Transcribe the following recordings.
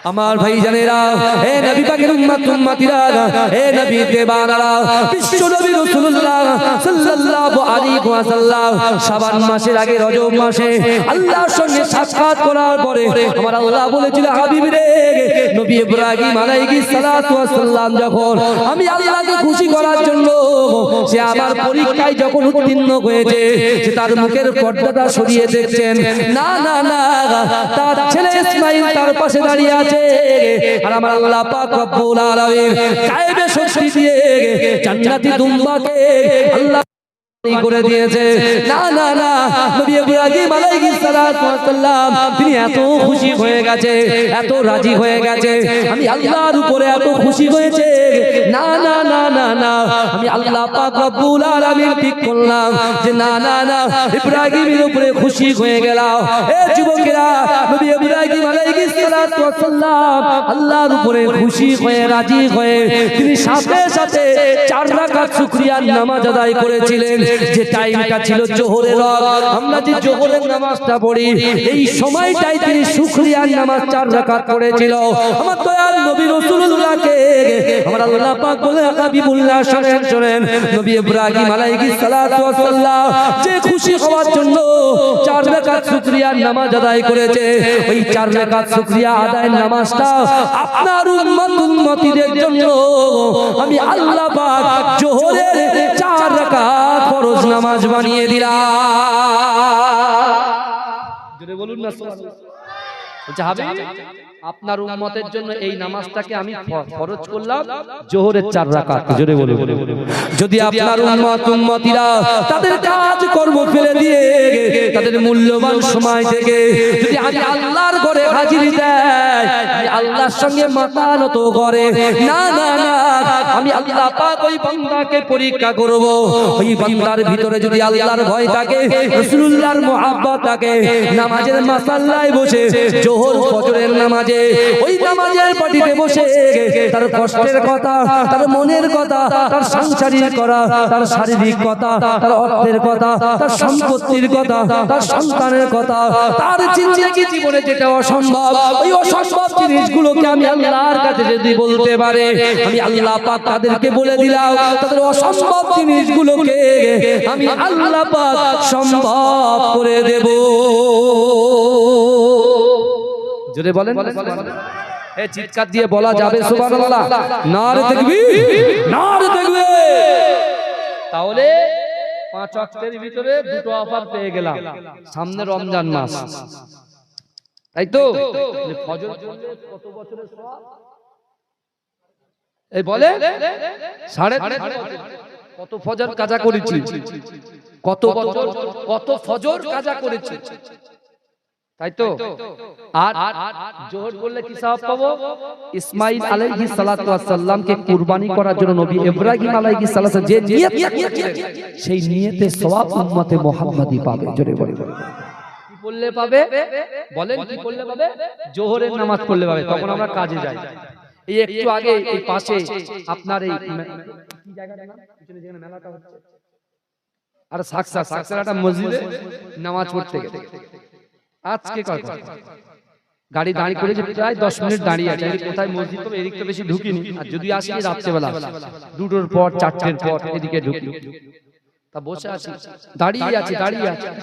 আমার ভাইজানেরা, হে নবী পাকের উম্মত উম্মতিরা, হে নবী দেবানারা, বিশ্ব নবী রাসূলুল্লাহ সাল্লাল্লাহু আলাইহি ওয়াসাল্লাম শাবান মাসের আগে রজব মাসে আল্লাহর সঙ্গে সাক্ষাৎ করার পরে আমার আল্লাহ বলেছিল, হাবিব রে, নবী ইব্রাহিম আলাইহিস সালাতু ওয়াস সালাম যখন আমি আল্লাহকে খুশি করার জন্য সে আমার পরীক্ষায় যখন উত্তীর্ণ হয়েছে, সে তার মুখের পর্দাটা সরিয়ে দেখছেন, না না না, তার ছেলে ইসমাঈল তার পাশে দাঁড়িয়ে আছে। আর আমার আল্লাহ পাক রব্বুল আলামিন গায়েবে শক্তি দিয়ে জান্নাতি দুম্বাকে আল্লাহ করে দিয়েছে। না না না, নবী ইব্রাহিম আলাইহিস সালাতু ওয়াস সালাম তিনি এত খুশি হয়ে গেছে, এত রাজি হয়ে গেছে, আমি আল্লাহর উপরে এত খুশি হয়েছে, না না না না না, আমি আল্লাহ পাক রব্বুল আলামিন ঠিক করলাম যে না না না, ইব্রাহিমের উপরে খুশি হয়ে গেলাম। এ যুবকেরা, নবী ইব্রাহিম আলাইহিস সালাতু ওয়াস সালাম আল্লাহর উপরে খুশি হয়ে রাজি হয়ে তিনি সাথে সাথে 4 রাকাত শুকরিয়ার নামাজ আদায় করেছিলেন। যে টাইমটা ছিল জোহরের ওয়াক্ত, আমরা যে জোহরের নামাজটা পড়ি এই সময়টাই তিনি শুকরিয়ার নামাজ 4 রাকাত পড়েছিল। আমার দয়াল নবী রাসূলুল্লাহকে আমার আল্লাহ পাক বলে, হাবিবুল্লাহ শুনেন শুনেন, নবী ইব্রাহিম আলাইহিস সালাতু ওয়াস সালাম যে খুশি হওয়ার জন্য 4 রাকাত শুকরিয়ার নামাজ আদায় করেছে, ওই 4 রাকাত শুকরিয়া আদায়ের নামাজটা আপনার উম্মত উম্মতিদের জন্য আমি আল্লাহ পাক জোহরের 4 রাকাত ফরজ নামাজ বানিয়ে দিলাম। জোরে বলুন না সুবহানাল্লাহ। বলছে হাবিব, আপনার উম্মতের জন্য এই নামাজটাকে আমি ফরজ করলাম জোহরের 4 রাকাত। জোরে বলুন। যদি আপনার উম্মত উম্মতিরা তাদের কাজ কর্ম ফেলে দিয়ে তাদের মূল্যবান সময় থেকে যদি আজ আল্লাহর ঘরে হাজিরি দেয়, আল্লাহর সঙ্গে মাথা নত করে, না না না, আমি আল্লাহ পাক ওই বান্দাকে পরীক্ষা করব। ওই বান্দার ভিতরে যদি আল্লাহর ভয় থাকে, রাসূলুল্লাহর মুহাব্বত থাকে, নামাজের মাসাল্লায় বসে জোহর ফজরের নামাজে ওই নামাজের পাটিতে বসে তার কষ্টের কথা, তার মনের কথা, তার সাংসারিক কথা, তার শারীরিক কথা, তার অর্থের কথা, তার সম্পত্তির কথা, তার সন্তানের কথা, তার জিন্দেগি জীবনে যেটা অসম্ভব, ওই অসম্ভব জিনিসগুলোকে আমি আল্লাহর কাছে যদি বলতে পারে, আমি আল্লাহ পাক তাদেরকে বলে দিলাম তাদের অসম্ভব জিনিসগুলোকে আমি আল্লাহ পাক সম্ভব করে দেব। জোরে বলেন, এ চিৎকার দিয়ে বলা যাবে সুবহানাল্লাহ, নারে তাকবীর, নারে তাকবীর। তাহলে 5 ওয়াক্তের ভিতরে 2টো অফার পেয়ে গেলাম। সামনে রমজান মাস, তাই তো? ফজর পড়লে কত বছরের সওয়াব? এই বলে 3.5 কত ফজর কাজা করেছি, কত বছর কত ফজর কাজা করেছি, তাই তো? আর জোহর করলে কি সওয়াব পাবো? ইসমাঈল আলাইহিস সালাতু ওয়াস সালামকে কুরবানি করার জন্য নবী ইব্রাহিম আলাইহিস সালাতু যে নিয়ত করেছিলেন, সেই নিয়তের সওয়াব উম্মতে মুহাম্মাদি পাবে। জোরে বলে কি বললে পাবে? বলেন কি বললে পাবে? জোহরের নামাজ পড়লে পাবে। তখন আমরা কাজে যাই। এই একটু আগে এই পাশে আপনার এই কি জায়গাটার নাম, পিছনে যেখানে মেলাটা হচ্ছে, আর সাকসার একটা মসজিদে নামাজ পড়তে গেছে। আজকে কথা গাড়ি দাঁড়িয়ে করেছে, প্রায় 10 মিনিট দাঁড়িয়ে আছে। কোথায় মসজিদ, তো এদিক তো বেশি ঢুকিনি, আর যদি আসি রাত্রেবেলা 2টোর পর 4টের পর এদিকে ঢুকি। তা বসে আছি, দাঁড়িয়ে আছি,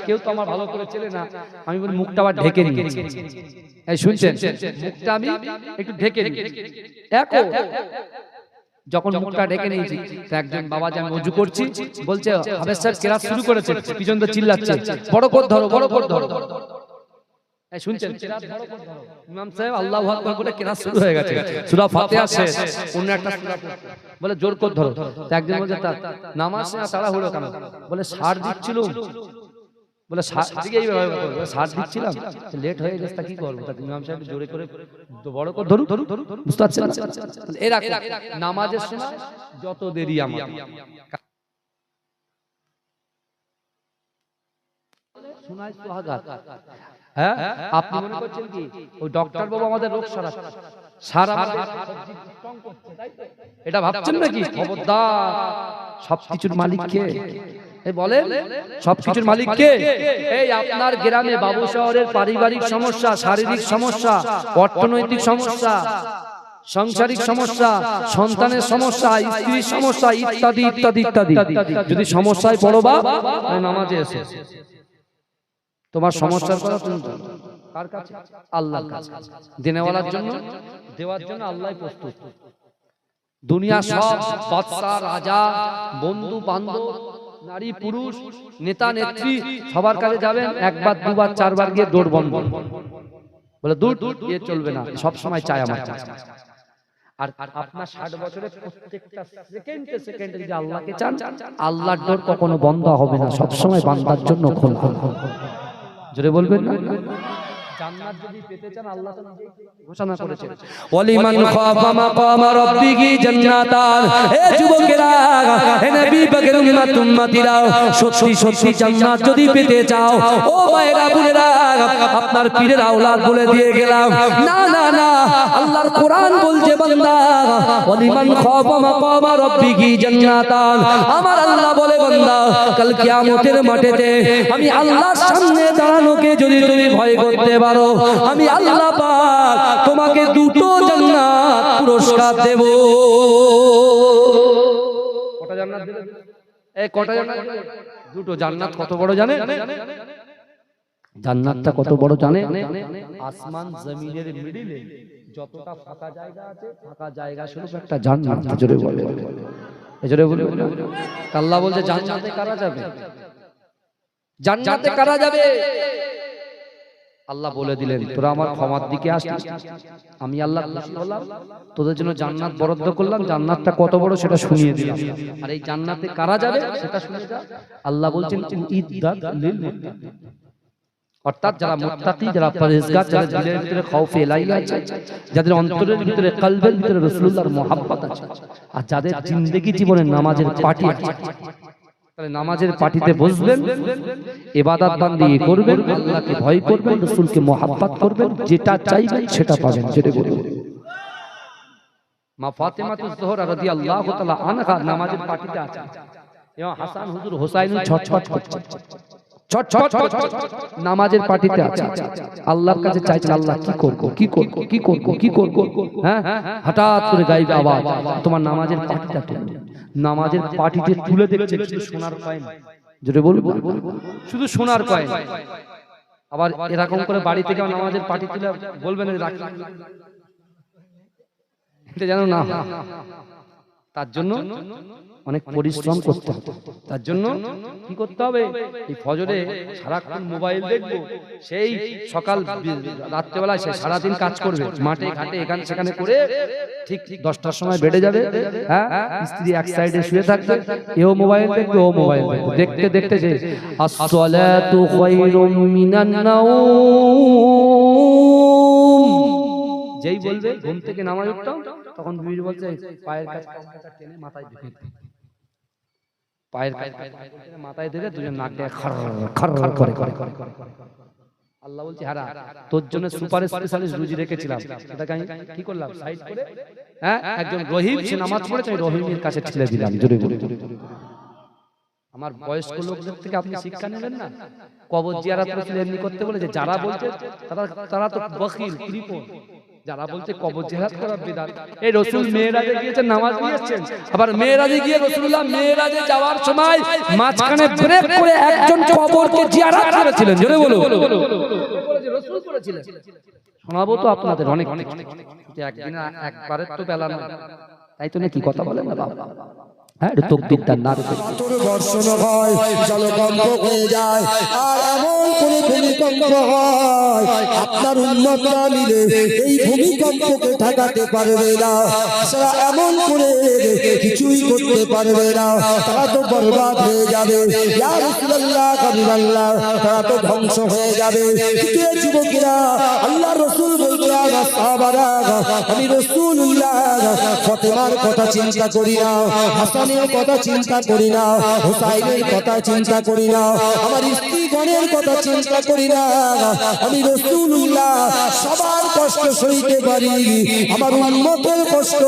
কেউ তো আমার ভালো করে চেনে না। আমি বলি মুখটা আবার ঢেকে নিয়েছি। এই শুনছেন, মুখটা আমি একটু ঢেকে নিয়েছি। যখন মুখটা ঢেকে নিয়েছি, একজন বাবা যে আমি ওযু করছি বলছে, হাফেজ সাহেব কেরাত শুরু করেছে, পিছন তো চিল্লাচ্ছে, বড় করে ধরো, বড় করে ধরো। এই শুনছেন, কেরাত বড় করে ধরো। ইমাম সাহেব আল্লাহু আকবার বলে কেরাত শুরু হয়ে গেছে, সূরা ফাতিহা শেষ, অন্য একটা সূরা বলে জোর করে ধরো। তো একজন বলছে, তা নামাজ না তাড়াহুড়ো কেন? বলে সার দিচ্ছিল, বলে দিকে এইভাবে সার দিচ্ছিলাম, লেট হয়ে গেছে, তা কি করবো? তা ইমাম সাহেব জোরে করে বড় করে ধরু, বুঝতে পারছেন? এরকম নামাজের সময় যত দেরি আমার শোনায় সোহাগাত। হ্যাঁ, আপনি মনে করছেন কি ওই ডক্টর বাবু আমাদের রোগ সারা এটা ভাবছেন নাকি? খবরদার, সবকিছুর মালিক কে? এই বলেন সবকিছুর মালিক কে? এই আপনার গ্রামে বাবু শহরের পারিবারিক সমস্যা, শারীরিক সমস্যা, অর্থনৈতিক সমস্যা, সাংসারিক সমস্যা, সন্তানের সমস্যা, স্ত্রীর সমস্যা, ইত্যাদি ইত্যাদি ইত্যাদি। যদি সমস্যায় পড়ো বা নামাজে এসো, তোমার সমস্যার কথা তুমি কার কাছে? আল্লাহর কাছে। দেনেওয়ালার জন্য, দেওয়ার জন্য আল্লাহই প্রস্তুত। দুনিয়া সব বাদশা, রাজা, বন্ধু বান্ধব, নারী পুরুষ, নেতা নেত্রী সবার কাছে যাবেন, একবার দুবার চারবার গিয়ে দৌড় বন্ধ বলে দূর গিয়ে চলবে না, সব সময় চাই আমার চাই। আর আপনার 60 বছরের প্রত্যেকটা সেকেন্ডে সেকেন্ডে যদি আল্লাহকে চান, আল্লাহর দর কখনো বন্ধ হবে না, সব সময় বান্দার জন্য খোলা। জোরে বলবেন না? জান্নাত যদি পেতে চান আল্লাহ তো নিজেই ঘোষণা করেছেন, ওয়ালিমান খাফা মাকামা রাব্বিহি জান্নাতান। হে যুবকেরা, হে নবী পাকের উম্মতিরা, সত্যি সত্যি জান্নাত যদি পেতে চাও, ও মায়েরা বোনেরা, আপনার পীরের আওলাদ বলে দিয়ে গেলাম না না না, আল্লাহর কোরআন বলছে বান্দা, ওয়ালিমান খাফা মাকামা রাব্বিহি জান্নাতান। আমার আল্লাহ বলে বান্দা, কাল কিয়ামতের মাঠেতে আমি আল্লাহর সামনে দাঁড়ানোকে যদি তুমি ভয় করতে পারো, আমি আল্লাহ পাক তোমাকে দুটো জান্নাত পুরস্কার দেব। কটা জান্নাত দেব? এই কটা জান্নাত? দুটো জান্নাত। কত বড় জানে? জান্নাতটা কত বড় জানে? আসমান জমিনের মিডলে যতটা ফাঁকা জায়গা আছে, ফাঁকা জায়গা শুধু একটা জান্নাত। জোরে বলে, জোরে বলে। আল্লাহ বলছে জান্নাতে কারা যাবে? জান্নাতে কারা যাবে? আল্লাহ বলে দিলেন, তোরা আমার ক্ষমার দিকে আসিস, আমি আল্লাহ খুশি হলাম, তোদের জন্য জান্নাত বরাদ্দ করলাম, জান্নাতটা কত বড় সেটা শুনিয়ে দিলাম। আর এই জান্নাতে কারা যাবে সেটা শুনে যা। আল্লাহ বলছেন ইদ্দাত লিল মুত্তাকিন, অর্থাৎ যারা মুত্তাকি, যারা পরহেজগার, যারা দিলের ভিতরে খাউফে ইলাহি আছে, যাদের অন্তরের ভিতরে কলবের ভিতরে রাসূলুল্লাহর মুহাব্বত আছে, আর যাদের জিন্দেগি জীবনে নামাজের পার্টি আছে। তাহলে নামাজের পার্টিতে বসবেন, ইবাদত বান্দি করবেন, আল্লাহকে ভয় করবেন, রাসূলকে মুহাব্বত করবেন, যেটা চাইবেন সেটা পাবেন। যেটা বলবেন মা ফাতেমাতুজ জোহরা রাদিয়াল্লাহু তাআলা আনহা নামাজের পার্টিতে আছে, এবং হাসান হুজুর হোসাইন ছটছট করছে, ছটছট নামাজের পার্টিতে আছে। আল্লাহর কাছে চাইছেন, আল্লাহ কি করব, কি করব, কি করব, কি করব। হ্যাঁ, হঠাৎ করে গাইবে আওয়াজ, তোমার নামাজের পার্টিটা তুলে। নামাজের পার্টিতে তুলে দেখছে শুধু সোনার কয়েন। যেটা বলবো শুধু সোনার কয়েন। আবার এরকম করে বাড়ি থেকে নামাজের পার্টি তুলে বলবেন রাখি, এটা জানো না। তার জন্য অনেক পরিশ্রম করতে হবে। তার জন্য কি করতে হবে? এই ফজরে সারাক্ষণ মোবাইল দেখবো, সেই সকাল রাত্রেবেলায় সে সারাদিন কাজ করবে, মাঠে ঘাটে এখানে সেখানে করে ঠিক 10টার সময় বেডে যাবে। হ্যাঁ, স্ত্রী এক সাইডে শুয়ে থাকবে, এও মোবাইল দেখবে, ও মোবাইল দেখবে, দেখতে দেখতে যে আসসালাতু খায়রুম মিনান নাওম, যেই বলবে ঘুম থেকে নামাজ উঠতাম, তখন বিবি বলছে পায়ের কাছে টেনে মাথায় দিতে, পায়ের মাথায় দিলে দুজন নাক দিয়ে খর খর করে করে করে। আল্লাহ বলছে, হারা তোর জন্য সুপার স্পেশালিস্ট রুজি রেখেছিলাম, এটাকে আমি কি করলাম সাইড করে, হ্যাঁ, একজন রহিম সে নামাজ পড়েছে, আমি রহিমের কাছে ঠেলে দিলাম। জোরে জোরে আমার বয়স্ক লোকদের থেকে আপনি শিক্ষা নেবেন না? কবর জিয়ারত করে এমনি করতে বলেছে, যারা বলছে তারা তো বখিল কৃপণ, যারা বলছে কবর জিয়ারত করা বিদআত। এই রাসূল মেরাজে গিয়েছেন, নামাজ পড়েছেন, আবার মেরাজে গিয়ে রাসূলুল্লাহ মেরাজে যাওয়ার সময় মাঝখানে ব্রেক করে একজন কবরকে জিয়ারত করেছিলেন। জোরে বলো, রাসূল করেছিলেন। শোনাবো তো আপনাদের অনেক, একদিন একবারের তো বেলা না, তাই তো নাকি কথা বলেন না বাবা। হ্যাঁ, তকবীরটার নারে বর্ষণ হয়, জলকম্প হয়ে যায়, আর এমন কোন ভূমিকম্প হয় আপনার উম্মতরা মিলে এই ভূমিকম্পকে ঠেকাতে পারবে না। তারা এমন করে কিছুই করতে পারবে না, তারা তো বরবাদ হয়ে যাবে। ইয়া রাসূলুল্লাহ, হাবিবাল্লাহ, তারা তো ধ্বংস হয়ে যাবে। কিন্তু যুবকেরা, আল্লাহর রাসূল বলতে সাহাবারা, আমি রাসূলুল্লাহ ফাতেমার কথা চিন্তা করি না, হাসানের কথা চিন্তা করি না, হুসাইনের কথা চিন্তা করি না, আমার স্ত্রীগণের কথা চিন্তা করি না। আমি রাসূলুল্লাহ সবার কষ্ট সইতে পারি, আমার উম্মতের কষ্ট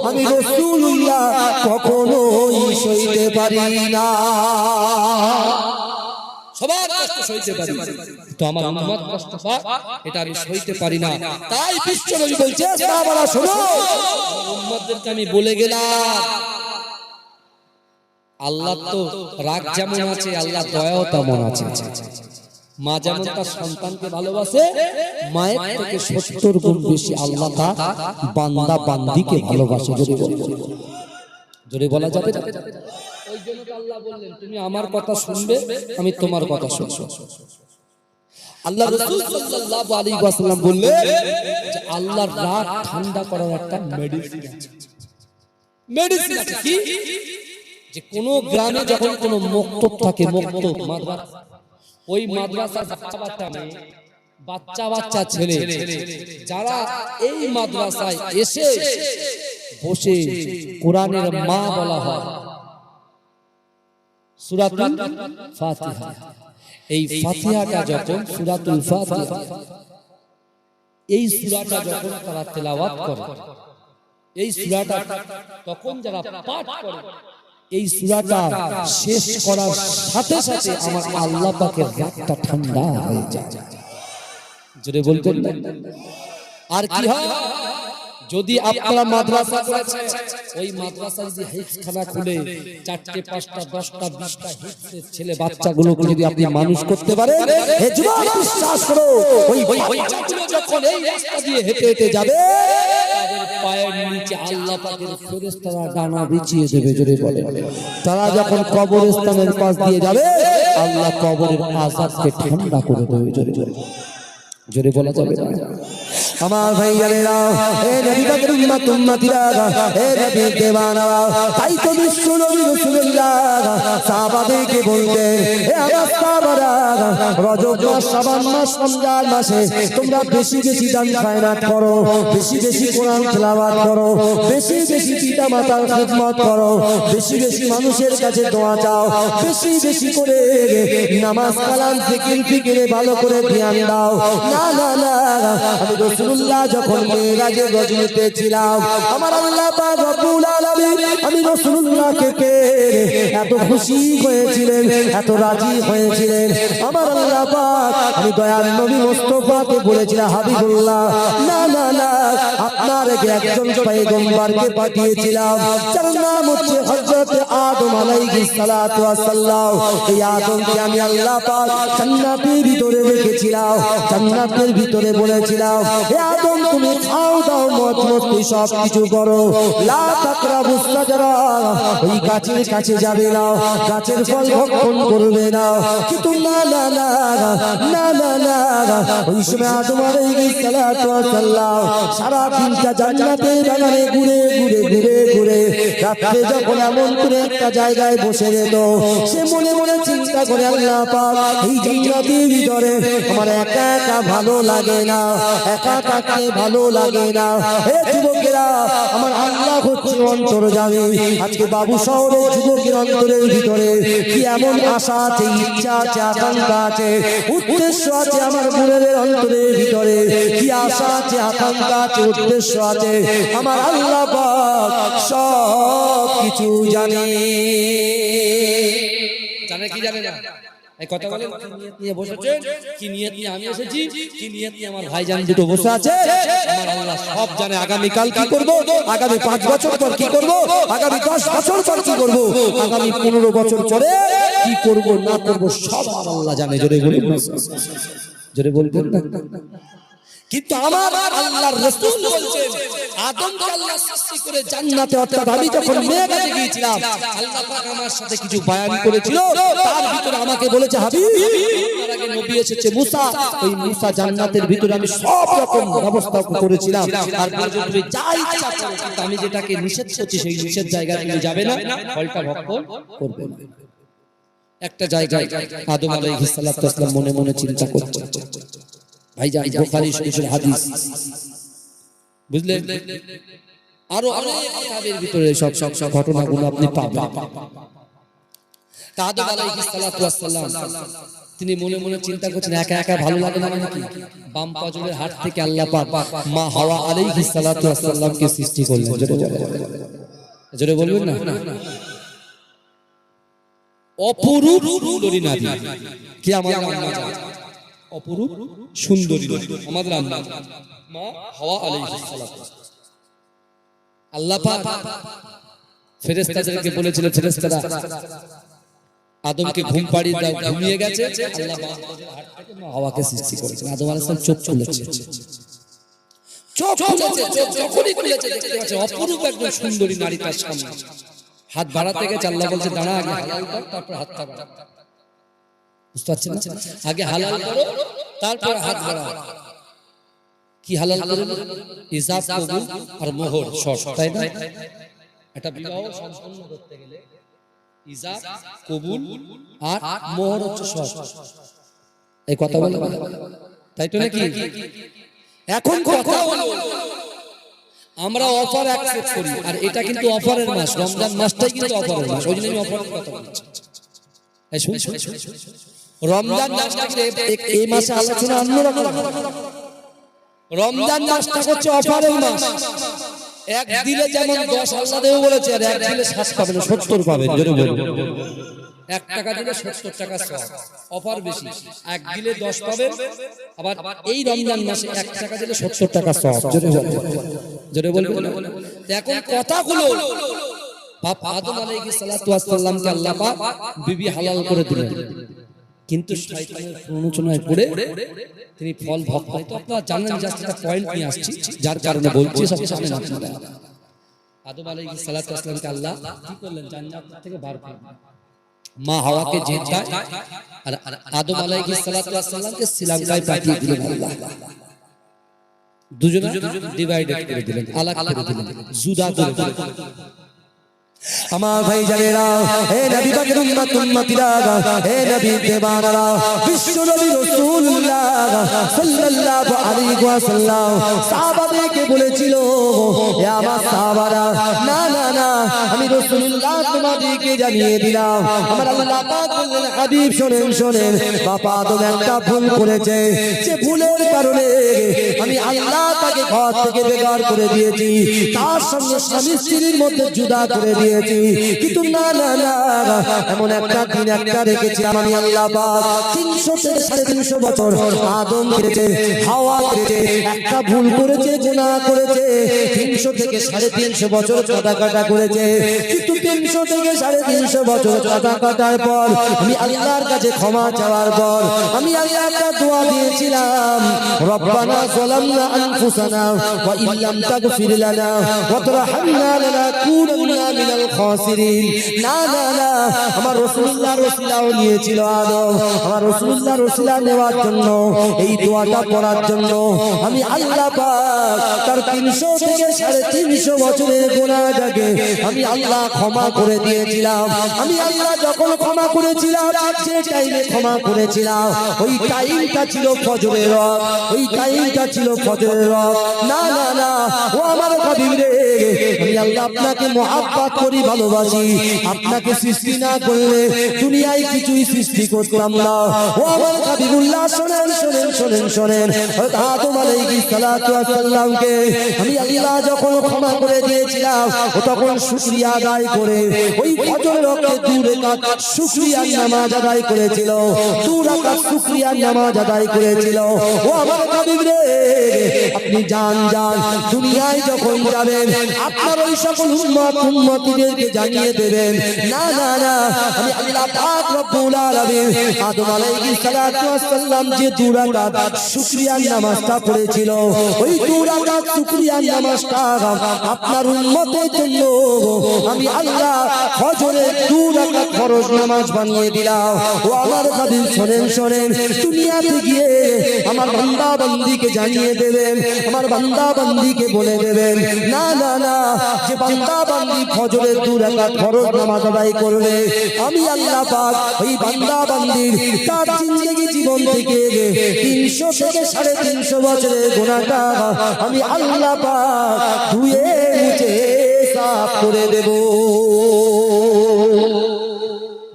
আমি রাসূলুল্লাহ কখনোই সইতে পারি না। সবার কষ্ট সইতে পারি, তো আমার উম্মত কষ্ট পাক এটা আমি সইতে পারি না। তাই বিশ্ব নবী বলছে, সাহাবারা শোনো, আমার উম্মতদেরকে আমি বলে গেলাম, আল্লাহ তো রাগ যেমন আছে, আল্লাহ দয়াও তেমন আছে। মা যেমন তার সন্তানকে ভালোবাসে, মায়ের থেকে 70 গুণ বেশি আল্লাহ তার বান্দা বান্দিকে ভালোবাসে। জোরে বলা যাবে না? ওই জন্য তো আল্লাহ বললেন, তুমি আমার কথা শুনবে, আমি তোমার কথা শুনবো। আল্লাহ রাসূল সাল্লাল্লাহু আলাইহি ওয়াসাল্লাম বললেন যে আল্লাহর রাগ ঠান্ডা করার একটা মেডিসিন আছে। মেডিসিন আছে কি? যে কোন গ্রামে যখন কোন মক্তব থাকে, মক্তব মাদ্রাসা, ওই মাদ্রাসার বাচ্চা বাচ্চা ছেলে যারা এই মাদ্রাসায় এসে বসে কোরআনের মা বলা হয় সূরাতুল ফাতিহা। এই ফাতিহাটা যখন সূরাতুল ফাতিহা, এই সূরাটা যখন তারা তেলাওয়াত করে, এই সূরাটা তখন যারা পাঠ করে, এই সূরাটা শেষ করার সাথে সাথে আমার আল্লাহ পাকের রাগটা ঠান্ডা হয়ে যায়। জোরে বলতেন না? আর কি হয়, যদি আপনারা মাদ্রাসা করেছেন, ওই মাদ্রাসায় যদি হিফজখানা খুলে 4টে 5টা 10টা 20টা হিফজের ছেলে বাচ্চাগুলোকে যদি আপনি মানুষ করতে পারেন, হে যুবক বিশ্বাস করো, ওই বাচ্চাগুলো যখন এই রাস্তা দিয়ে হেঁটে হেঁটে যাবে, তাদের পায়ের নিচে আল্লাহ পাকের ফেরেশতারা ডানা বিছিয়ে দেবে। জোরে বলে, তারা যখন কবরস্থানের পাশ দিয়ে যাবে, আল্লাহ কবরের আযাবকে ঠান্ডা করে দেবে। জোরে বলা যাবে না? আমার ভাইয়ারা, হে নবী পাকের উম্মত উম্মতিরা, হে নবীর দেওয়ানারা, তাই তো বিশ্ব নবী রাসূলুল্লাহ সাহাবাদেরকে বলতেন, হে আমার সাহাবারা, রজব মাস, শাবান মাস, রমজান মাসে তোমরা বেশি বেশি দান খায়রাত করো, বেশি বেশি কোরআন তেলাওয়াত করো, বেশি বেশি পিতা মাতার খিদমত করো, বেশি বেশি মানুষের কাছে দোয়া চাও, বেশি বেশি করে নামাজ কালাম জিকির ফিকিরে ভালো করে ধ্যান দাও। না না না, আমি রাসূলুল্লাহ যখন মেরাজে গজনীতে ছিলাম, আমার আল্লাহ পাক রব্বুল আলামিন আমি রাসূলুল্লাহকে এত খুশি হয়েছিলেন, এত রাজি হয়েছিলেন। আমার আল্লাহ পাক আমি দয়াল নবী মুস্তাফাকে বলেছিলাম, হাবিবুল্লাহ, না না না, আপনার একজন পয়গম্বরকে পাঠিয়েছিলাম, যার নাম হচ্ছে হযরত আদম আলাইহিস সালাতু ওয়াস সালাম। এই আদমকে আমি আল্লাহ পাক জান্নাতের ভিতরে রেখেছিলাম, জান্নাতের ভিতরে বলেছিলাম, হে আদম তুমি খাও দাও মত মস্তি সব কিছু করো, লা তাকরাবুস সাজারা, ওই গাছের কাছে যাবে না, গাছের ফল ভক্ষণ করবে না। কিন্তু না না না না না না, ওই সময় আদম আলাইহিস সালাতু ওয়াস সালাম সারা দিনটা জান্নাতের বাগানে ঘুরে ঘুরে ঘুরে ঘুরে রাতে যখন এমন করে একটা জায়গায় বসে যেত, সে মনে মনে চিন্তা করে, আল্লাহ পাক এই জান্নাতের ভিতরে আমার একা একা ভালো লাগে না, একা থাকতে ভালো লাগে না। হে যুবকেরা, আমার আল্লাহ হচ্ছে অন্তর্যামী। আজকে বাবু শহরের যুবকের অন্তরের ভিতরে কি এমন আশা আছে, ইচ্ছা আছে, আকাঙ্ক্ষা আছে, উদ্দেশ্য আছে, আমার গুণের অন্তরের ভিতরে কি আশা আছে, আকাঙ্ক্ষা আছে, উদ্দেশ্য আছে, আমার আল্লাহ পাক সব কিছু জানে। জানে কি জানে না? এই কথা বলেন, কি নিয়ত নিয়ে বসেছেন, কি নিয়ত নিয়ে আমি এসেছি, কি নিয়ত নিয়ে আমার ভাইজান দুটো বসে আছে, আমার আল্লাহ সব জানে। আগামী কাল কি করব, আগামী 5 বছর পর কি করব, আগামী 10 বছর পর কি করব, আগামী 15 বছর পরে কি করব না করব, সব আমার আল্লাহ জানে। জোরে বলুন, জোরে বলবেন না? কিন্তু আমার আল্লাহর রাসূল বলছেন, আদমকে আল্লাহ সৃষ্টি করে জান্নাতে, অর্থাৎ আমি যখন মেরাজে গিয়েছিলাম, আল্লাহ পাক আমার সাথে কিছু বয়ান করেছিল, তার ভিতরে আমাকে বলেছে, হাবিব আপনার আগে নবী এসেছে মুসা, ওই মুসা জান্নাতের ভিতরে আমি সব রকম ব্যবস্থা করেছিলাম, আর বলছে তুমি যা ইচ্ছা করো, কিন্তু আমি যেটাকে নিষেধ করছি সেই নিষেধ জায়গায় তুমি যাবে না, ফলটা ভক্ষণ করবে না। একটা জায়গায় আদম আলাইহিস সালাতু ওয়াস সালাম মনে মনে চিন্তা করছে, ভাইজান বুখারী শরীফের হাদিস, বুঝলেন? আরো অনেক কিতাবের ভিতরে সব ঘটনাগুলো আপনি পাবেন। আদম আলাইহিস সালাতু ওয়াস সালাম তিনি মনে মনে চিন্তা করছেন, একা একা ভালো লাগে না নাকি? বাম পাজরের হাত থেকে আল্লাহ পাক মা হাওয়া আলাইহিস সালাতু ওয়াস সালামকে সৃষ্টি করলেন। জোরে বলবেন না? অপরূপ সুন্দরী নারী, কি আমাদের আম্মা জান, অপরূপ সুন্দরী নারী আমাদের আম্মা মা হাওয়া আলাইহিস সালাতু। আল্লাহ পাক ফেরেশতাদেরকে বলেছিলেন, ফেরেশতারা আদমকে ঘুম পাড়িয়ে দাও, ঘুমিয়ে গেছে। আল্লাহ বাম পাজরের হাত থেকে মা হাওয়াকে সৃষ্টি করেছেন। আদম আলাইহিস সালাম চোখ খুলেছে, চোখ যখনই খুলেছে দেখতে পাচ্ছে অপরূপ একজন সুন্দরী নারী তার সামনে। হাত বাড়াতে গেছে, আল্লাহ বলছে দাঁড়া, আগে হালাল কর তারপর হাতটা বাড়া। বুঝতে পারছেন না? আগে হালাল করো তারপর হাত বাড়াও। কি হালাল করো? ইজাব, কবুল আর মোহর, শর্ত, তাই না? একটা বিবাহ সম্পন্ন করতে গেলে ইজাব, কবুল আর মোহর হচ্ছে শর্ত। এই কথা বলে, তাই তো নাকি? এখন কথা হলো আমরা অফার অ্যাকসেপ্ট করি, আর এটা কিন্তু অফারের মাস, রমজান মাসটাই কিন্তু অফারের মাস। ওই জন্য আমি অফারের কথা বলছি। এই শুন, রমজান মাসটা এই মাসে আলোচনা অন্যরকম। রমজান মাসটা হচ্ছে অফারের মাস। এক দিলে যেমন 10 আল্লাহ দেব বলেছে, আর এক দিলে 60 পাবেন, 70 পাবেন। জোরে বলুন। 1 টাকা দিলে 70 টাকা সওয়াব, অফার বেশি। এক দিলে 10 পাবেন, আবার এই রমজান মাসে 1 টাকা দিলে 70 টাকা সওয়াব। জোরে বলুন, জোরে বলুন। এখন কথাগুলো বাপ আদম আলাইহিস সালাতু ওয়াস সালামকে আল্লাহ পাক বিবি হালাল করে দিলেন, কিন্তু শয়তানের প্ররোচনায় পড়ে তিনি ফল ভোগ করেন। তো আপনারা জানেন, জাস্ট একটা পয়েন্ট নিয়ে আসছি, যার কারণে বলছি, সব জানেন আপনারা। আদম আলাইহিস সালাতু ওয়াস সালামকে আল্লাহ কি করলেন? জান্নাত থেকে বার করলেন, মা হাওয়াকে জেতায়, আর আদম আলাইহিস সালাতু ওয়াস সালামকে শ্রীলঙ্কায় পাঠিয়ে দিলেন আল্লাহ। দুজনে ডিভাইডেড করে দিলেন, আলাদা করে দিলেন, জুদা করে দিলেন। আমার ভাই জানেরা, হে নবী পাকের উম্মত উম্মতিরা, হে নবী দেবানারা, বিশ্ব নবী রাসূলুল্লাহ সাল্লাল্লাহু আলাইহি ওয়াসাল্লাম সাহাবাদেরকে বলেছিল, হে আমার সাহাবারা, না না না, আমি রাসূলুল্লাহ তোমাদেরকে জানিয়ে দিলাম, আমার আল্লাহ পাক বললেন, হাবিব শোনেন শোনেন, বাবা আদম একটা ভুল করেছে, যে ভুলের কারণে আমি আল্লাহ তাকে ঘর থেকে বের করে দিয়েছি, তার সঙ্গে স্বামী স্ত্রীর মধ্যে জুদা করে দিয়েছি। কিন্তু না না না, এমন একটা দিন একটা রেখেছি আমি আল্লাহ পাক। 300 থেকে 350 বছর আদম করেছে, হাওয়া করেছে, একটা ভুল করেছে, গুনাহ করেছে। 300 থেকে 350 বছর কাটা করেছে, কিন্তু 300 থেকে 350 বছর কাটার পর আমি আল্লাহর কাছে ক্ষমা চাওয়ার পর আমি আল্লাহ একটা দোয়া দিয়েছিলাম, রব্বানা যালামনা আনফুসানা ওয়া ইল্লাম তাগফির লানা ওয়া তারহামনা লানাকুনান্না মিনাল খাসিরিন। না না না, আমার রাসূলুল্লাহর ওসিলাও নিয়েছিল আদম, আমার রাসূলুল্লাহর ওসিলা নেওয়ার জন্য, এই দোয়াটা পড়ার জন্য আমি আল্লাহ পাক তার 300 থেকে 350 বছরের গুনাহটাকে আমি আল্লাহ ক্ষমা করে দিয়েছিলাম। আমি আল্লাহ যখন ক্ষমা করেছিলাম, যে টাইমে ক্ষমা করেছিলাম, ওই টাইমটা ছিল ফজরের রাত, ওই টাইমটা ছিল ফজরের রাত। না না না, ও আমার হাবিব রে, আমি আল্লাহ আপনাকে মহব্বত করি, ভালোবাসি। আপনাকে সৃষ্টি না করলে দুনিয়ায় কিছুই সৃষ্টি করতাম না। ও আমার হাবিবুল্লাহ, শোনেন শোনেন শোনেন শোনেন, আদম আলাইহিস সালাতু ওয়াস সালামকে আমি আল্লাহ যখন ক্ষমা করে দিয়েছিলাম, ও তখন শুকরিয়া আদায় করে ওই ফজরের ওয়াক্তে 2 রাকাত শুকরিয়ার নামাজ আদায় করেছিল, 2 রাকাত শুকরিয়ার নামাজ আদায় করেছিল। ও আমার হাবিব রে, আপনি যান যান, দুনিয়ায় যখন যাবেন আপনার ওই সকল উম্মত উম্মতিদেরকে জানিয়ে দেবেন, না না না, আমি আল্লাহ পাক রব্বুল আলামিন আদম আলাইহিস সালাতু ওয়াস সালাম যে 2 রাকাত শুকরিয়ার নামাজটা পড়েছিল, ওই 2 রাকাত শুকরিয়ার নামাজটা আপনার উম্মতের জন্য আমি আল্লাহ ফজরের 2 রাকাত ফরজ নামাজ বানিয়ে দিলাম। ও আমার হাবিব শোনেন শোনেন, দুনিয়াতে গিয়ে আমার বান্দা বান্দীকে জানিয়ে দেবেন, আমার বান্দা বান্দিকে বলে দেবেন না না না, যে বান্দা বান্দি ফজরের 2 রাকাত ফরজ নামাজ আদায় করবে, আমি আল্লাহ পাক ওই বান্দা বান্দির তার জিন্দেগি জীবন থেকে 300 থেকে 350 বছরের গুনাহটা আমি আল্লাহ পাক ধুয়ে মুছে সাফ করে দেব।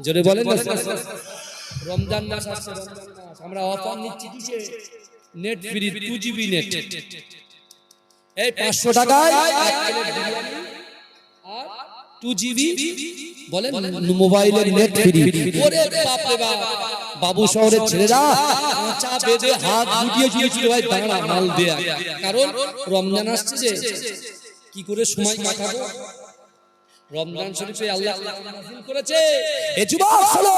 জোরে বলেন না। রমজান মাস আসছে, রমজান মাস আমরা অফার নিচ্ছি কিসে? Net free 2GB net. এই 500 টাকায় 1 প্লেট বিরিয়ানি আর 2GB বলেন মোবাইলের নেট ফ্রি। ওরে বাপ রে বাপ, বাবু শহরের ছেলেরা কাঁচা বেঁধে হাত গুটিয়ে ছিল ভাই, দাঁড়া মাল দেয়া, কারণ রমজান আসছে যে কি করে সময় কাটাবো। রমজান শরীফে আল্লাহ নাযিল করেছে, এ যুবক শোনো,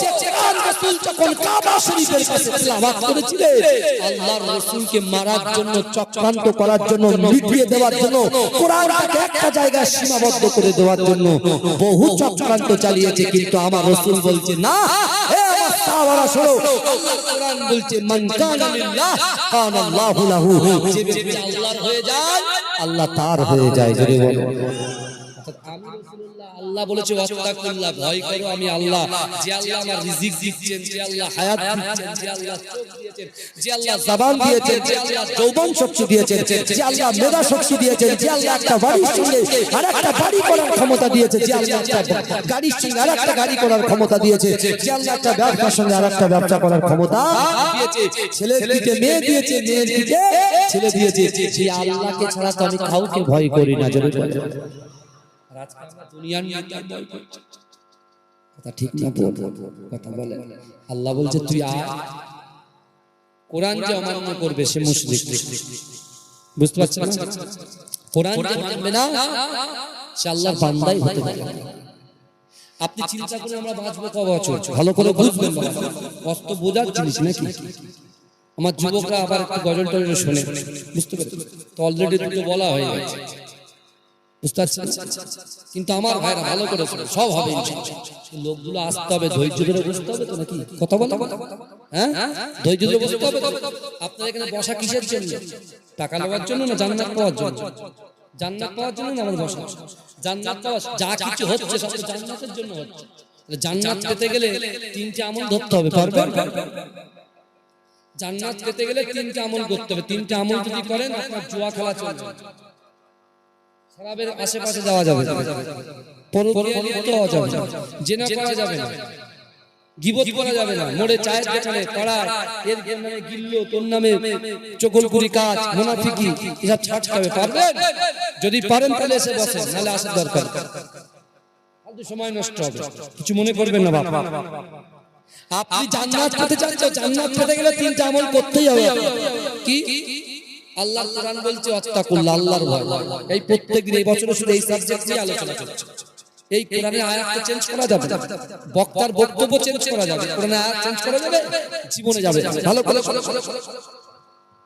যে কোরআন রাসূল যখন কাবা শরীফের কাছে তেলাওয়াত করেছিলেন, আল্লাহর রাসূলকে মারার জন্য, চক্রান্ত করার জন্য, মিটিয়ে দেওয়ার জন্য, কোরআনটাকে একটা জায়গায় সীমাবদ্ধ করে দেওয়ার জন্য বহু চক্রান্ত চালিয়েছে, কিন্তু আমার রাসূল বলছে না, হে আমার সাহাবারা শোনো, আল্লাহর কোরআন বলছে মান কানা লিল্লাহ কানা আল্লাহু লাহু, যে ব্যক্তি আল্লাহর হয়ে যায় আল্লাহ তার হয়ে যায়। জোরে বলো। আমি রাসূলুল্লাহ, আল্লাহ বলেছে ওয়াত্তাকুল্লাহ, ভয় করো আমি আল্লাহ, যে আল্লাহ আমার রিজিক দিচ্ছেন, যে আল্লাহ হায়াত দিচ্ছেন, যে আল্লাহ চোখ দিয়েছেন, যে আল্লাহ জবান দিয়েছেন, যে আল্লাহ যৌবন শক্তি দিয়েছেন, যে আল্লাহ মেধা শক্তি দিয়েছেন, যে আল্লাহ একটা বাড়ির সঙ্গে আরেকটা বাড়ি করার ক্ষমতা দিয়েছে, যে আল্লাহ একটা গাড়ির সঙ্গে আরেকটা গাড়ি করার ক্ষমতা দিয়েছে, যে আল্লাহ একটা ব্যবসার সঙ্গে আরেকটা ব্যবসা করার ক্ষমতা দিয়েছে, ছেলের দিকে মেয়ে দিয়েছে, মেয়ের দিকে ছেলে দিয়েছে, সেই আল্লাহকে ছাড়া তো আমি কাউকে ভয় করি না। জোরে বলো। আল্লাহ বলছে তুই আয়, কোরআন যে অমান্য করবে সে মুশরিক। বুঝতে পারছেন না? কোরআন যে মানবে না সে আল্লাহর বান্দাই হতে পারে। আপনি চিন্তা করে আমরা বাঁচবো কত বছর, ভালো করে বুঝবেন, কষ্ট বোঝার জিনিস নাকি। আমার যুবকরা আবার একটু গজল টজল শোনে, বুঝতে পারছেন তো, অলরেডি দুটো বলা হয়ে গেছে, বুঝতে পারছেন। কিন্তু আমার ভাইরা ভালো করে সব হবে, লোকগুলো আসতে হবে, ধৈর্য ধরে বুঝতে হবে তো নাকি, কথা বলো, হ্যাঁ ধৈর্য ধরে বুঝতে হবে। আপনার এখানে বসা কিসের জন্য? টাকা নেওয়ার জন্য না জান্নাত পাওয়ার জন্য? জান্নাত পাওয়ার জন্য না আমাদের বসা? জান্নাত পাওয়া, যা কিছু হচ্ছে সব জান্নাতের জন্য হচ্ছে। জান্নাত পেতে গেলে 3টে আমল ধরতে হবে, পারবেন? জান্নাত পেতে গেলে 3টে আমল করতে হবে। 3টে আমল যদি করেন আপনার জুয়া খেলা চলবে, শরাবের আশেপাশে যাওয়া যাবে, পরকিয়া হওয়া যাবে না, জিনা করা যাবে না, গীবত করা যাবে না, মোড়ে চায়ের দোকানে পাড়ায় এর নামে গিল্লো, তোর নামে চকলকুরি কাজ, মুনাফিকি, এসব ছাড়তে হবে। পারবেন? যদি পারেন তাহলে এসে বসেন, নাহলে আসার দরকার, ফালতু সময় নষ্ট হবে। কিছু মনে করবেন না বাবা। আপনি জান্নাত পেতে চান তো জান্নাত পেতে গেলে 3টে আমল করতেই হবে। কি? আল্লাহর কোরআন বলছে ওয়াত্তাকুল্লাহ, আল্লাহর ভয়। এই প্রত্যেকদিন এই বছরে শুধু এই সাবজেক্ট নিয়ে আলোচনা চলছে। এই কোরআনের আয়াতকে চেঞ্জ করা যাবে না, বক্তার বক্তব্য চেঞ্জ করা যাবে, কোরআনের আয়াত চেঞ্জ করা যাবে, জীবনে যাবে। ভালো করে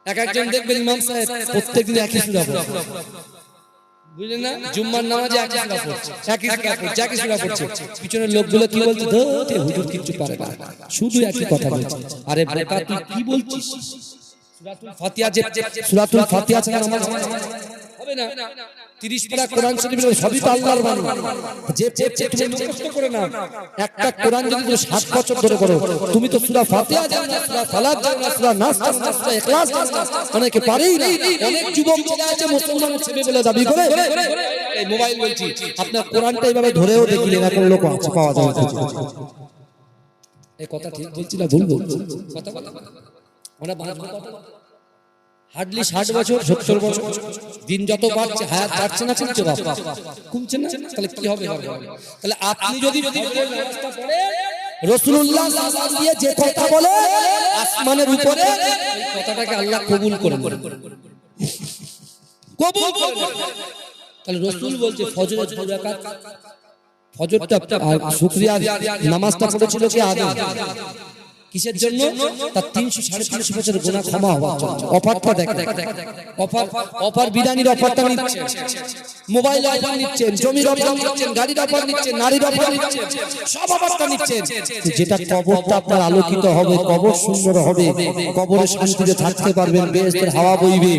এক একজন দেখবেন ইমাম সাহেব প্রত্যেকদিন একই সূরা পড়ছে, বুঝলেন না? জুম্মার নামাজে একই সূরা পড়ছে, একই সূরা পড়ছে, একই সূরা পড়ছে। পিছনের লোকগুলো কি বলছে? ধুর, হুজুর কিছু পারে না, শুধু একই কথা বলছে। আরে বোকা, তুই কি বলছিস? সূরাতুল ফাতিহা, যে সূরাতুল ফাতিহা ছাড়া নামাজ হবে না। 30 পারা কোরআন শরীফের সবই তো আল্লাহর বাণী, যে পড়ছে তুমি মুখস্থ করে নাও। একটা কোরআন যদি তুমি 7 বছর ধরে করো, তুমি তো সূরা ফাতিহা জানো না, সূরা ফালাক জানো না, সূরা নাস জানো না, সূরা ইখলাস জানো না, অনেকে পারেই না। অনেক যুবক ছেলে আছে মুসলমান ছেলে বলে দাবি করে, এই মোবাইল বলছি, আপনার কোরআনটা এইভাবে ধরেও দেখিলেন, এখন লোক আছে পাওয়া যায়। এই কথা ঠিক বলছি না ভুল বলছি? কথা আমরা বাঁচবো কত? হার্ডলি 60 বছর, 70 বছর। দিন যত বাড়ছে, হায়াত বাড়ছে না, কমছে বাবা, কমছে না। তাহলে কি হবে? তাহলে আপনি যদি ফজরের নামাজটা পড়ে রাসূলুল্লাহ সাল্লাল্লাহু আলাইহি দিয়ে যে কথা বলে আসমানের উপরে, এই কথাটাকে আল্লাহ কবুল করে নেন, কবুল করে নেন। তাহলে রাসূল বলছে ফজরের 2 রাকাত, ফজরটা শুকরিয়া নামাজটা পড়েছিল কি আদম? কিসের জন্য? তার 300-350 বছরের গুনাহ ক্ষমা হওয়ার জন্য। অফারটা দেখ, অফার বিধানির অফারটা নিচ্ছে। মোবাইল অফার নিচ্ছেন, জমির অফার নিচ্ছেন, গাড়ির অফার নিচ্ছেন, নারীর অফার নিচ্ছেন, সব অফারটা নিচ্ছেন। যেটা কবরটা আপনার আলোকিত হবে, কবর সুন্দর হবে, কবরে শান্তিতে থাকতে পারবেন, বেহেশতের হাওয়া বইবে,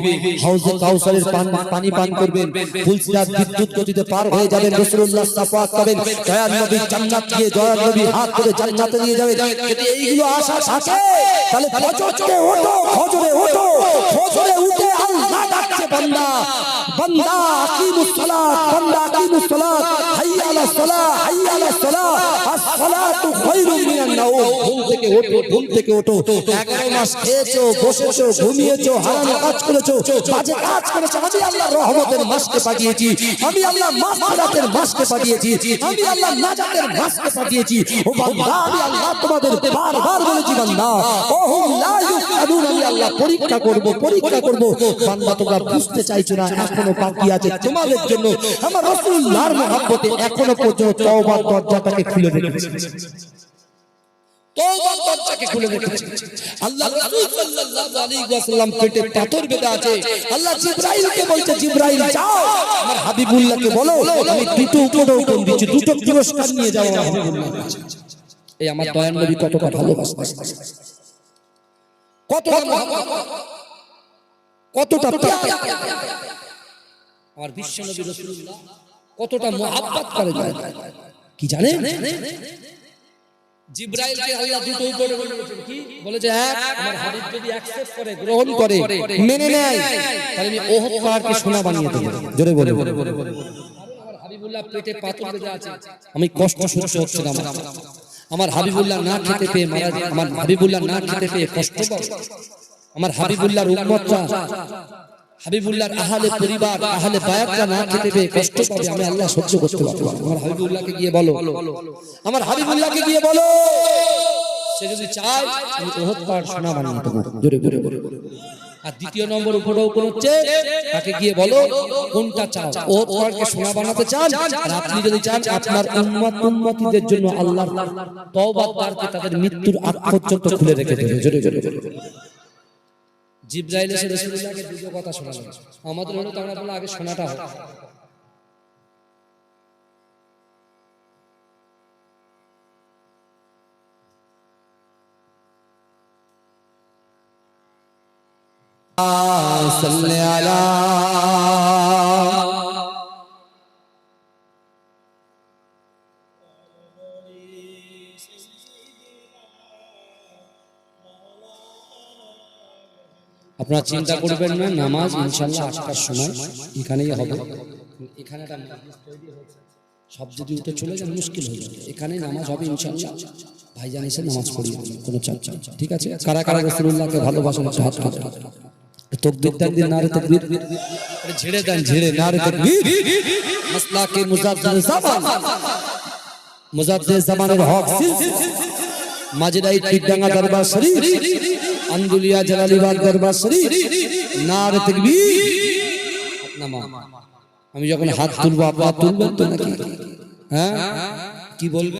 হাউজে কাউসারের পানি পান করবেন, ফুলসিরাত বিদ্যুৎ গতিতে পার হয়ে যাবেন, রাসূলুল্লাহ শাফাআত পাবেন, দয়ার নবী জান্নাত দিয়ে দয়ার নবী হাত ধরে জান্নাতে নিয়ে যাবেন। যদি এইগুলো আশা থাকে তাহলে ফজরে ওঠো, ফজরে ওঠো, ফজরে উঠে আল্লাহ ডাকছে বান্দা, বান্দা আকিমুস সালাত, বান্দা আকিমুস সালাত, হাইয়া আলাস সালাহ, হাইয়া আলাস সালাহ, আস-সালাতু খায়রুম মিনান নাওম। ঘুম থেকে ওঠো, ঘুম থেকে ওঠো। 11 মাস খেয়েছো, বসেছো, ঘুমিয়েছো, হারাম কাজ করেছো, বাজে কাজ করেছো, আমি আল্লাহ রহমতের মাসকে পাঠিয়েছি, আমি আল্লাহ মাগফিরাতের মাসকে পাঠিয়েছি, আমি আল্লাহ নাজাতের মাসকে পাঠিয়েছি। ও বান্দা, আমি আল্লাহ তোমাদের বারবার বলেছি বান্দা, ওহুম লা ইউফতানুন, আমি আল্লাহ পরীক্ষা করব, পরীক্ষা করব। বান্দা তোমরা বুঝতে চাইছো না, এখনো বাকি আছে তোমাদের জন্য। আমার রাসূলুল্লাহর মহব্বতে এখনো পর্যন্ত তওবার দরজাটাকে খুলে রেখেছে, তওবার দরজাকে খুলে রেখেছে। আল্লাহ রাসূল সাল্লাল্লাহু আলাইহি ওয়াসাল্লাম পেটে পাথর বেঁধে আছে। আল্লাহ জিবরাইলকে বলছে, জিবরাইল যাও আমার হাবিবুল্লাহকে বলো আমি দুটো উপঢৌকন দিচ্ছি, দুটো পুরস্কার নিয়ে যাও আমার হাবিবুল্লাহর কাছে। এই আমার দয়ার নবী কতটা ভালোবাসতেন, কতটা কতটা আমার বিশ্ব নবী রাসূলুল্লাহ কতটা মহব্বত করে কি জানেন? জিবরাইলকে আল্লাহ দুটো উপরে বলেছেন, কি বলেছে? এক, আমার হাবিব যদি অ্যাকসেপ্ট করে, গ্রহণ করে, মেনে নেয়, তাহলে আমি ওহদ পাহাড়কে সোনা বানিয়ে দেব। জোরে বলে আমার হাবিবুল্লাহ পেটে পাথর বেঁধে আছে, আমি কষ্ট সহ্য হচ্ছে না আমার হাবিবুল্লাহ না খেতে পেয়ে মারা, আমার হাবিবুল্লাহ না খেতে পেয়ে কষ্ট পাবে, আমার হাবিবুল্লাহর উম্মতরা, হাবিবুল্লাহর আহলে পরিবার, আহলে বায়াতরা না খেতে পেয়ে কষ্ট পাবে, আমি আল্লাহ সহ্য করতে পারবো না। আমার হাবিবুল্লাহকে গিয়ে বলো, আমার হাবিবুল্লাহকে গিয়ে বলো, সে যদি চায় আমি ওহদ পাহাড় সোনা বানিয়ে দেবো। জোরে জোরে বলে। আর দ্বিতীয় নম্বর উপঢৌকন হচ্ছে, তাকে গিয়ে বলো কোনটা চাও, ওহদ পাহাড়কে সোনা বানাতে চান, আর আপনি যদি চান আপনার উম্মতদের জন্য আল্লাহর তওবার দ্বারকে তাদের মৃত্যুর আগ পর্যন্ত খুলে রেখে দেবে। জোরে জোরে বলে। জিবরাইল এসে রাসূলুল্লাহকে দুটো কথা শোনালেন। আমাদের হলো তো আমরা বললাম আগে শোনাটা হোক। সাল্লি আলা আপনারা চিন্তা করবেন না, নামাজ ইনশাআল্লাহ 8টার সময় এখানেই হবে। এখানে একটা মজলিস তৈরি হয়েছে, সব যদি উঠে চলে যান মুশকিল হয়ে যাবে। এখানেই নামাজ হবে ইনশাআল্লাহ। ভাইজান এসে নামাজ পড়িয়ে দেবেন, কোনো চাপ চাপ, ঠিক আছে? কারা কারা রাসূলুল্লাহকে ভালোবাসেন হাত কাঁধে তাকবীর দেন, নারে তাকবীর, ঝেড়ে দেন, ঝেড়ে নারে তাকবীর। মাসলাকে মুজাদ্দিদ জামান, মুজাদ্দিদ জামানের হক মাজিদাই পীরডাঙ্গা দরবার শরীফ, আন্দুলিয়া জালালিবাগ দরবার শরীফ, নারে তাকবীর। আমি যখন হাত তুলবো আপনারা তুলবেন তো নাকি? হ্যাঁ, কি বলবেন?